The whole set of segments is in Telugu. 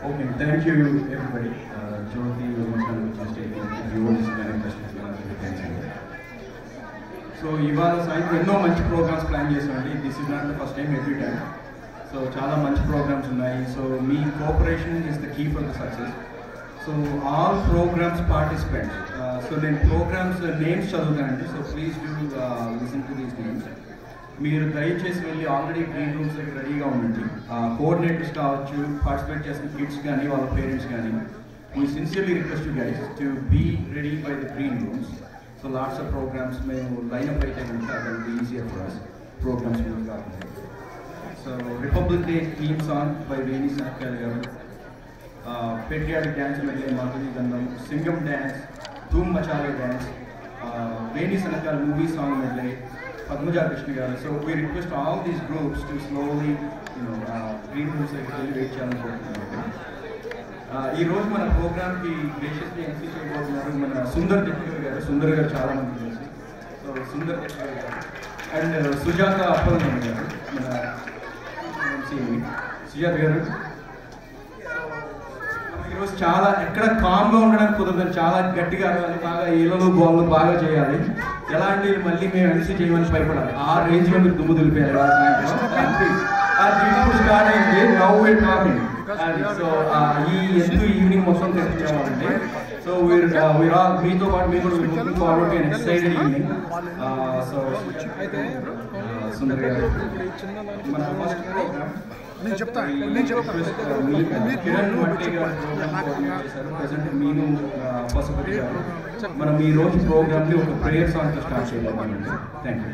Okay, thank you everybody. Jyoti, viewers, so ఇవాళ సాయంత్రం ఎన్నో మంచి ప్రోగ్రామ్స్ ప్లాన్ చేసామండి. This is not the first time, every time. So చాలా మంచి ప్రోగ్రామ్స్ ఉన్నాయి. సో మీ cooperation is the key for the success. So all programmes participants, so నేను ప్రోగ్రామ్స్ నేమ్స్ చదువుతానండి. So please do listen to these names. మీరు దయచేసి వెళ్ళి ఆల్రెడీ గ్రీన్ రూమ్స్ దగ్గర రెడీగా ఉండండి. కోఆర్డినేటర్స్ కావచ్చు, పార్టిసిపేట్ చేసిన కిడ్స్ కానీ వాళ్ళ పేరెంట్స్ కానీ, we sincerely request you guys to be ready by the green rooms. So lots of programmes మేము లైన్అప్ అయితే కనుక that will be easier for us programmes మీకు కాకుండా. So republic day theme song by Veni Sanakal garu, patriotic dance medley Madhuri Gandham, Singam dance, Dhoom Machale dance, Veni Sanakal movie song medley, Padmaja Krishna garu. So we request all these groups to slowly, green rooms wait చేయాలనుకుంటున్నాం. ఈ రోజు మన ప్రోగ్రామ్ కి గ్రేషియస్లీ ఎంసీ చేయబోతున్నారు మన సుందర్ టెక్నికల్ గారు. సుందర్ గారు చాలా మంది తెలుసు. సో సుందర్ టెక్నికల్ గారు అండ్ సుజాత అప్పలనాయుడు గారు, మన ఎంసీ సుజాత గారు. ఈరోజు చాలా ఎక్కడ కామ్గా ఉండడానికి కుదరదు, చాలా గట్టిగా బాగా ఏళ్ళు బాల్ బాగా చేయాలి. ఎలా అంటే మళ్ళీ మేము ఎన్సీ చేయమని భయపడాలి, ఆ రేంజ్లో మీరు దుమ్ము దులిపేయాలి. సో ఈ ఎందుకు ఈవినింగ్ మొత్తం తెచ్చేవాళ్ళండి. సో మీతో పాటు మీరు కూడా looking forward and excited evening. So Sundar గారు మన ఫస్ట్ ప్రోగ్రామ్ కిరణ్ మట్టి గారు ప్రెసెంట్ మీను పశుపతి గారు. మనం ఈ రోజు ప్రోగ్రామ్ని ఒక ప్రేయర్ సాంగ్తో స్టార్ట్ చేయబోతున్నామండి. Thank you.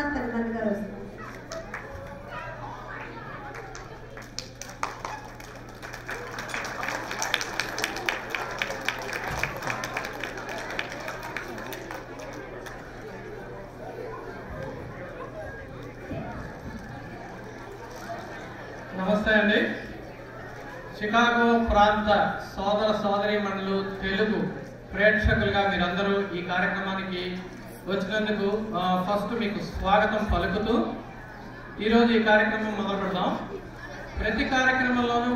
విశ్వనాథ్ పెద్దమంది గారు వస్తున్నారు. నమస్తే అండి. చికాగో ప్రాంత సోదర సోదరీమణులు తెలుగు ప్రేక్షకులుగా మీరందరూ ఈ కార్యక్రమానికి వచ్చినందుకు ఫస్ట్ మీకు స్వాగతం పలుకుతూ ఈరోజు ఈ కార్యక్రమం మొదలు పెడదాం. ప్రతి కార్యక్రమంలోనూ